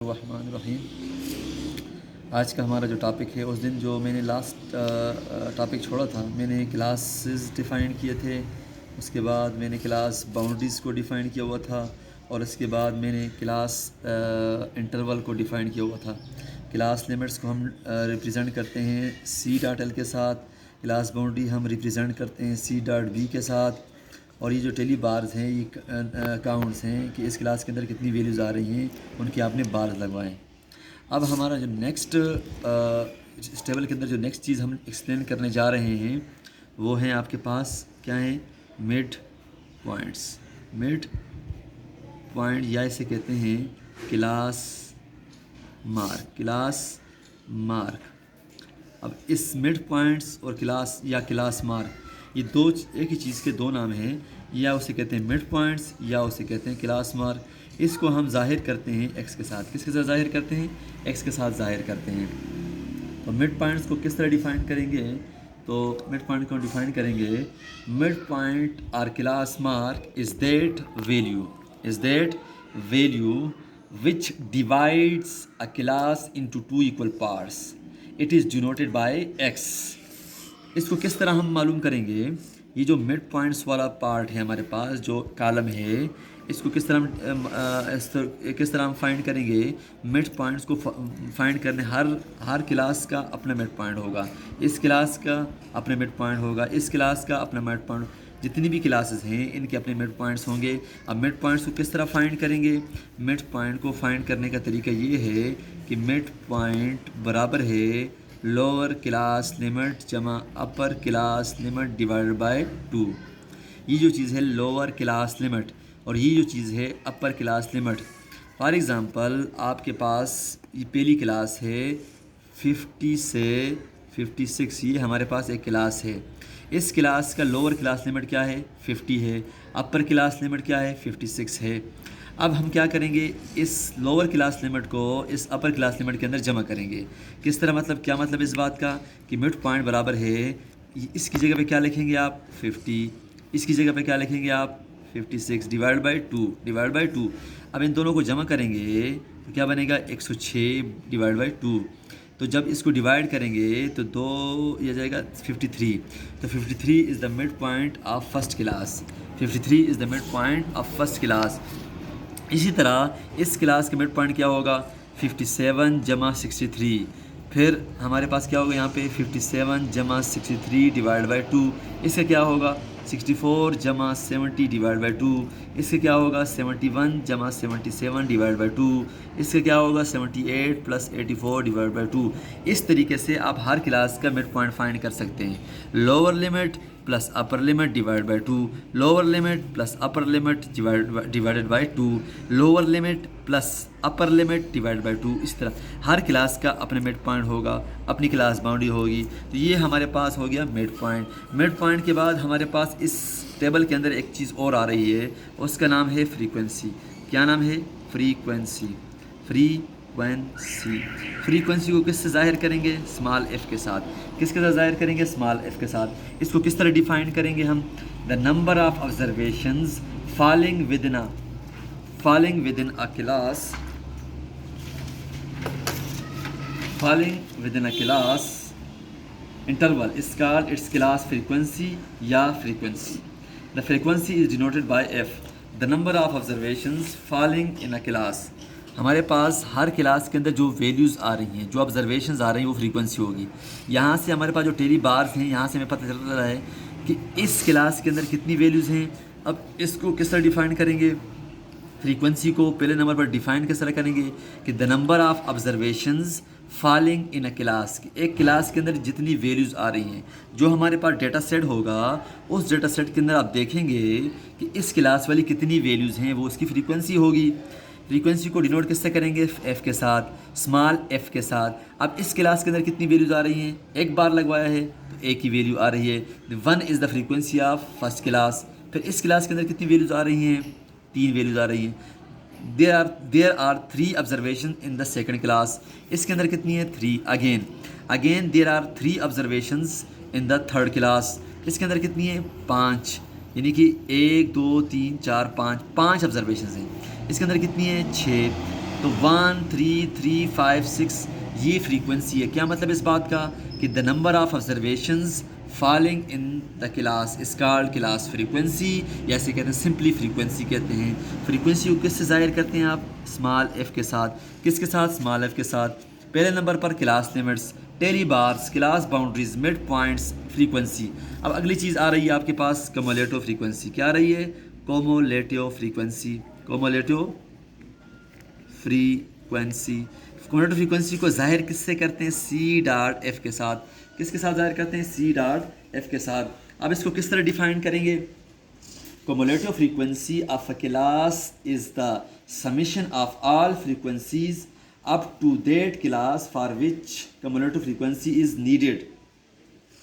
रहमान। आज का हमारा जो टॉपिक है, उस दिन जो मैंने लास्ट टॉपिक छोड़ा था, मैंने क्लासेस डिफ़ाइन किए थे। उसके बाद मैंने क्लास बाउंड्रीज़ को डिफ़ाइन किया हुआ था, और उसके बाद मैंने क्लास इंटरवल को डिफ़ाइन किया हुआ था। क्लास लिमिट्स को हम रिप्रेजेंट करते हैं सी डॉट एल के साथ, क्लास बाउंड्री हम रिप्रेजेंट करते हैं सी डॉट बी के साथ, और ये जो टेली बार्स हैं ये काउंट्स हैं कि इस क्लास के अंदर कितनी वैल्यूज़ आ रही हैं, उनके आपने बार्स लगवाएं। अब हमारा जो नेक्स्ट इस टेबल के अंदर जो नेक्स्ट चीज़ हम एक्सप्लेन करने जा रहे हैं वो हैं आपके पास क्या है, मिड पॉइंट्स। मिड पॉइंट या इसे कहते हैं क्लास मार्क। Class mark. अब इस मिड पॉइंट्स और क्लास या क्लास मार्क, ये दो एक ही चीज़ के दो नाम हैं। या उसे कहते हैं मिड पॉइंट्स या उसे कहते हैं क्लास मार्क। इसको हम ज़ाहिर करते हैं एक्स के साथ। किसके साथ ज़ाहिर करते हैं? एक्स के साथ ज़ाहिर करते हैं। तो मिड पॉइंट्स को किस तरह डिफ़ाइन करेंगे? तो मिड पॉइंट को डिफ़ाइन करेंगे, midpoint or class mark is that value which divides a class into two equal parts. It is denoted by x. इसको किस तरह हम मालूम करेंगे? ये जो मिड पॉइंट्स वाला पार्ट है हमारे पास, जो कॉलम है, इसको किस तरह हम फाइंड करेंगे? मिड पॉइंट्स को फाइंड करने हर क्लास का अपना मिड पॉइंट होगा, इस क्लास का अपना मिड पॉइंट होगा, इस क्लास का अपना मिड पॉइंट। जितनी भी क्लासेस हैं इनके अपने मिड पॉइंट्स होंगे। अब मिड पॉइंट्स को किस तरह फाइंड करेंगे? मिड पॉइंट को फाइंड करने का तरीका ये है कि मिड पॉइंट बराबर है लोअर क्लास लिमिट जमा upper class limit divided by 2। ये जो चीज़ है लोअर क्लास लिमिट और ये जो चीज़ है upper class limit. For example आपके पास ये पहली क्लास है 50 से 56, ये हमारे पास एक क्लास है। इस क्लास का लोअर क्लास लिमिट क्या है? 50 है। अपर क्लास लिमिट क्या है? 56 है। अब हम क्या करेंगे? इस लोअर क्लास लिमिट को इस अपर क्लास लिमिट के अंदर जमा करेंगे। किस तरह? मतलब क्या मतलब इस बात का कि मिड पॉइंट बराबर है, इसकी जगह पे क्या लिखेंगे आप? 50। इसकी जगह पे क्या लिखेंगे आप? 56 डिवाइड बाई 2। अब इन दोनों को जमा करेंगे तो क्या बनेगा? 106 डिवाइड बाई 2। तो जब इसको डिवाइड करेंगे तो 2 ये जाएगा 53। तो 53 is the mid point of first class. 53 is the mid point of first class. इसी तरह इस क्लास का मिड पॉइंट क्या होगा? 57 जमा 63। फिर हमारे पास क्या होगा यहाँ पे? 57 जमा 63 डिवाइड बाई 2। इसका क्या होगा? 64 जमा 70 डिवाइड बाई 2। इससे क्या होगा? 71 जमा 77 डिवाइड बाई 2। इससे क्या होगा? 78 प्लस 84 डिवाइड बाई 2। इस तरीके से आप हर क्लास का मिड पॉइंट फाइंड कर सकते हैं। Lower limit plus upper limit divide by 2, lower limit plus upper limit divided by 2, lower limit plus upper limit divide by 2। इस तरह हर क्लास का अपने मिड पॉइंट होगा, अपनी क्लास बाउंड्री होगी। तो ये हमारे पास हो गया मिड पॉइंट। मिड पॉइंट के बाद हमारे पास इस टेबल के अंदर एक चीज़ और आ रही है, उसका नाम है फ्रीक्वेंसी। क्या नाम है? फ्रीक्वेंसी। फ्रीक्वेंसी को किससे ज़ाहिर करेंगे? स्मॉल एफ के साथ। किसके साथ ज़ाहिर करेंगे? स्मॉल एफ के साथ। इसको किस तरह डिफाइन करेंगे हम? The number of observations falling with in a class interval is called its class frequency या frequency. The frequency is denoted by f, the number of observations falling in a class. हमारे पास हर class के अंदर जो values आ रही हैं, जो observations आ रही हैं, वो फ्रीक्वेंसी होगी। यहाँ से हमारे पास जो टेली बार्स हैं, यहाँ से हमें पता चल रहा है कि इस क्लास के अंदर कितनी वैल्यूज़ हैं। अब इसको किस तरह डिफ़ाइन करेंगे? फ्रीक्वेंसी को पहले नंबर पर डिफ़ाइन किस तरह करेंगे कि the number of observations falling in a class. एक क्लास के अंदर जितनी वैल्यूज़ आ रही हैं, जो हमारे पास डेटा सेट होगा, उस डेटा सेट के अंदर आप देखेंगे कि इस क्लास वाली कितनी वैल्यूज़ हैं, वो उसकी फ्रीक्वेंसी होगी। फ्रीक्वेंसी को डिनोट किससे करेंगे? एफ़ के साथ, स्मॉल एफ़ के साथ। अब इस क्लास के अंदर कितनी वैल्यूज़ आ रही हैं? एक बार लगवाया है तो एक ही वैल्यू आ रही है। 1 is the frequency of first class. फिर इस क्लास के अंदर कितनी वैल्यूज़ आ रही हैं? 3 वैल्यूज़ आ रही हैं। There are 3 observation in the second class. इसके अंदर कितनी है? 3। Again there are 3 observations in the third class. इसके अंदर कितनी है? 5। यानी कि 1 2 3 4 5 ऑब्जर्वेशंस हैं। इसके अंदर कितनी है? 6। तो 1 3 3 5 6 ये फ्रीक्वेंसी है। क्या मतलब इस बात का कि the number of observations falling in the class is called class frequency, या ऐसे कहते हैं सिंपली फ्रीक्वेंसी कहते हैं। फ्रीक्वेंसी को किससे ज़ाहिर करते हैं आप? स्मॉल एफ के साथ। किसके साथ? स्मॉल एफ के साथ। पहले नंबर पर class limits, tally bars, class boundaries, mid points, frequency. अब अगली चीज़ आ रही है आपके पास कम्युलेटिव फ्रीक्वेंसी। क्या आ रही है? Cumulative frequency. Cumulative frequency. Cumulative frequency को जाहिर किससे करते हैं? सी डॉट एफ के साथ। किसके साथ जाहिर करते हैं? सी डॉट एफ के साथ। अब इसको किस तरह डिफाइन करेंगे? Cumulative frequency of a class is the summation of all frequencies up to that class for which cumulative frequency is needed.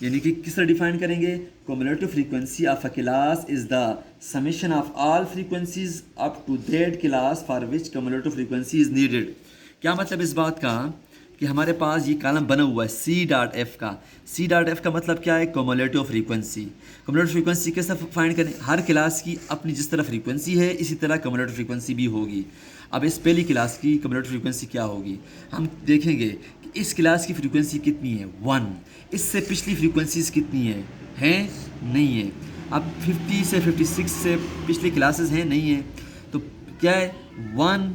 यानी कि किस तरह डिफाइन करेंगे? Cumulative frequency of a class is the summation of all frequencies up to that class for which cumulative frequency is needed. क्या मतलब इस बात का कि हमारे पास ये कॉलम बना हुआ है सी डॉट एफ का। सी डॉट एफ का मतलब क्या है? Cumulative frequency. कम्युलेटिव फ्रीक्वेंसी कैसे फाइंड करें? हर क्लास की अपनी जिस तरह फ्रीक्वेंसी है इसी तरह कम्युलेटिव फ्रीक्वेंसी भी होगी। अब इस पहली क्लास की कम्युलेटिव फ्रीक्वेंसी क्या होगी? हम देखेंगे कि इस क्लास की फ्रीक्वेंसी कितनी है? 1। इससे पिछली फ्रीक्वेंसीज कितनी है? नहीं है। अब 50 से 56 से पिछली क्लासेस हैं? नहीं है। तो क्या है? 1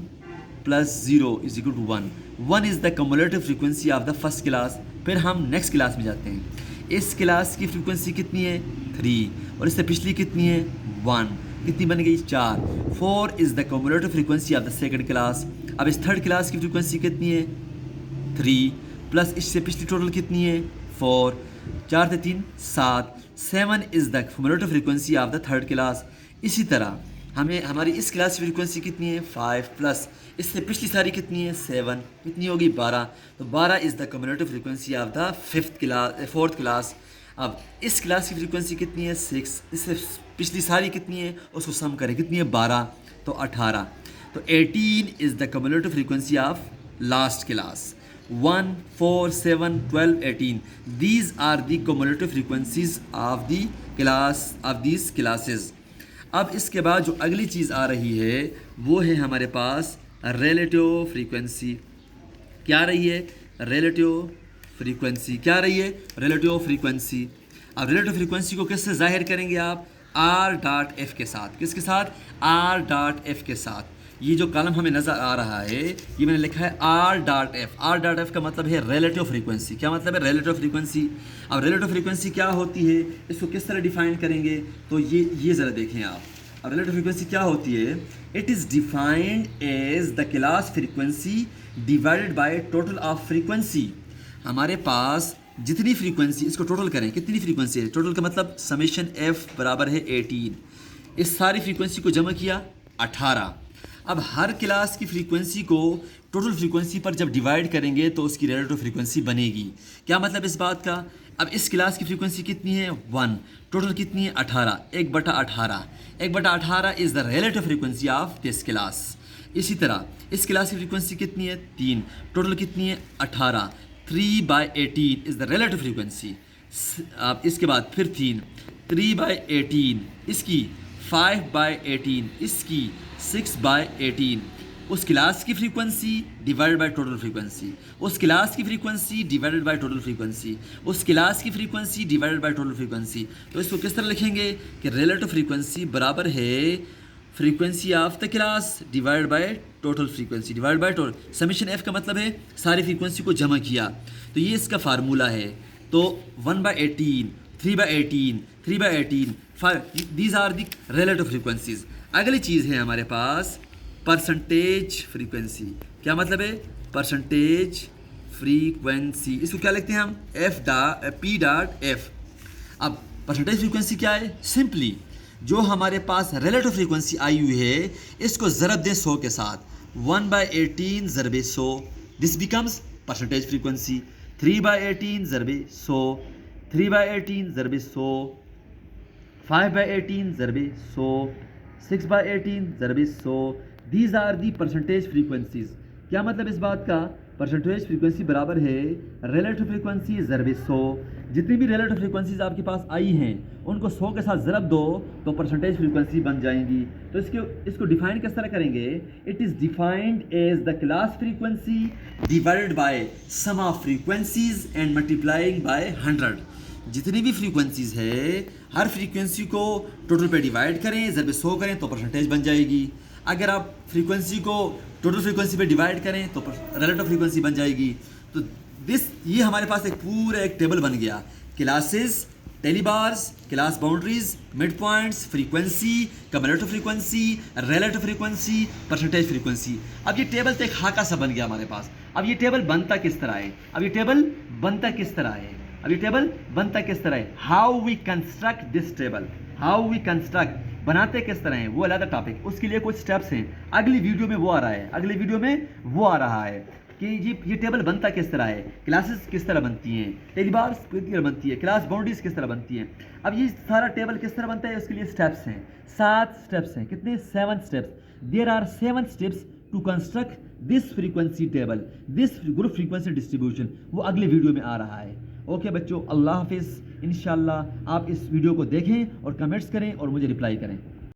+ 0 = 1। 1 is the cumulative frequency of the first class. फिर हम नेक्स्ट क्लास में जाते हैं। इस क्लास की फ्रीक्वेंसी कितनी है? 3। और इससे पिछली कितनी है? 1। कितनी बन गई? 4। 4 is the cumulative frequency of the second class. अब इस थर्ड क्लास की फ्रीक्वेंसी कितनी है? 3 प्लस इससे पिछली टोटल कितनी है? 4। 4 से 3 7। 7 is the cumulative frequency of the third class. इसी तरह हमें हमारी इस क्लास की फ्रीक्वेंसी कितनी है? 5 प्लस इससे पिछली सारी कितनी है? 7। कितनी होगी? 12। तो 12 is the cumulative frequency of the fourth class. अब इस क्लास की फ्रीक्वेंसी कितनी है? 6। इससे पिछली सारी कितनी है? उसको सम करें। कितनी है? 12। तो 18। तो 18 is the cumulative frequency of last class. 1 4 7 12 18 these are the cumulative frequencies of the class of these classes. अब इसके बाद जो अगली चीज़ आ रही है वो है हमारे पास रिलेटिव फ्रीक्वेंसी। क्या रही है? Relative frequency. क्या रही है? Relative frequency. अब रिलेटिव फ्रीक्वेंसी को किससे जाहिर करेंगे आप? आर डॉट एफ के साथ। किसके साथ? आर डॉट एफ के साथ। ये जो कॉलम हमें नज़र आ रहा है ये मैंने लिखा है R dot F. R dot F का मतलब है रिलेटिव फ्रीक्वेंसी। क्या मतलब है? Relative frequency. अब रिलेटिव फ्रीक्वेंसी क्या होती है? इसको किस तरह डिफाइन करेंगे? तो ये ज़रा देखें आप। अब रिलेटिव फ्रीक्वेंसी क्या होती है? It is defined as the class frequency divided by total of frequency. हमारे पास जितनी फ्रीक्वेंसी, इसको टोटल करें, कितनी फ्रीक्वेंसी है? टोटल का मतलब समेशन एफ बराबर है 18। इस सारी फ्रीक्वेंसी को जमा किया 18। अब हर क्लास की फ्रीक्वेंसी को टोटल फ्रीक्वेंसी पर जब डिवाइड करेंगे तो उसकी रिलेटिव फ्रीक्वेंसी बनेगी। क्या मतलब इस बात का? अब इस क्लास की फ्रीक्वेंसी कितनी है? 1। टोटल कितनी है? 18। 1/18। 1/18 is the relative frequency of this class. इसी तरह इस क्लास की फ्रीक्वेंसी कितनी है? 3। टोटल कितनी है? 18। 3/18 इज़ द रिलेटिव फ्रीक्वेंसी। अब इसके बाद फिर 3/18 इसकी, 5/18 इसकी, 6/18 उस क्लास की frequency divided by total frequency. उस क्लास की frequency divided by total frequency. उस क्लास की frequency divided by total frequency. तो इसको किस तरह लिखेंगे कि रिलेटिव फ्रीक्वेंसी बराबर है frequency of the class divide by total frequency divide by total. Summation F का मतलब है सारी फ्रीक्वेंसी को जमा किया। तो ये इसका फार्मूला है। तो 1/18, 3/18, 3/18, 5 these are the relative frequencies. अगली चीज़ है हमारे पास परसेंटेज फ्रीक्वेंसी। क्या मतलब है? Percentage frequency. इसको क्या लिखते हैं हम? P dot F. अब परसेंटेज फ्रीक्वेंसी क्या है? सिंपली जो हमारे पास रिलेटिव फ्रीक्वेंसी आई हुई है इसको ज़रब दें 100 के साथ। 1/18 ज़रबे 100 दिस बिकम्स परसेंटेज फ्रीक्वेंसी। 3/18 ज़रबे 100, 3/18 ज़रबे 100, 5/18 ज़रबे 100, 6/18 ज़रबे 100 these are the percentage frequencies. क्या मतलब इस बात का परसेंटेज फ्रीक्वेंसी बराबर है रिलेटिव फ्रीक्वेंसी ज़रब 100। जितनी भी रिलेटिव फ्रीक्वेंसीज आपके पास आई हैं उनको 100 के साथ ज़रब दो तो परसेंटेज फ्रीक्वेंसी बन जाएंगी। तो इसको डिफाइन किस तरह करेंगे? It is defined as the class frequency divided by sum of frequencies and multiplying by 100। जितनी भी फ्रीक्वेंसीज है हर फ्रीक्वेंसी को टोटल पे डिवाइड करें, ज़रब 100 करें तो परसेंटेज बन जाएगी। अगर आप फ्रीक्वेंसी को टोटल फ्रीक्वेंसी पे डिवाइड करें तो रिलेटिव फ्रीक्वेंसी बन जाएगी। तो ये हमारे पास एक टेबल बन गया, classes, tally bars, class boundaries, mid points, frequency, cumulative frequency, relative frequency, percentage frequency. अब ये टेबल तो एक खाका सा बन गया हमारे पास। अब ये टेबल बनता किस तरह है? How we construct this table, बनाते किस तरह हैं वो अलग टॉपिक, उसके लिए कुछ स्टेप्स हैं। अगली वीडियो में वो आ रहा है कि ये टेबल बनता किस तरह है, क्लासेस किस तरह बनती हैं, टेलीबार्स किस तरह बनती है, क्लास बाउंड्रीज किस तरह बनती हैं। अब ये सारा टेबल किस तरह बनता है उसके लिए स्टेप्स हैं, 7 स्टेप्स हैं। कितने? 7 steps. There are 7 steps to construct this frequency table, this group frequency distribution. वो अगले वीडियो में आ रहा है। ओके बच्चों, अल्लाह हाफिज़। इंशाल्लाह आप इस वीडियो को देखें और कमेंट्स करें और मुझे रिप्लाई करें।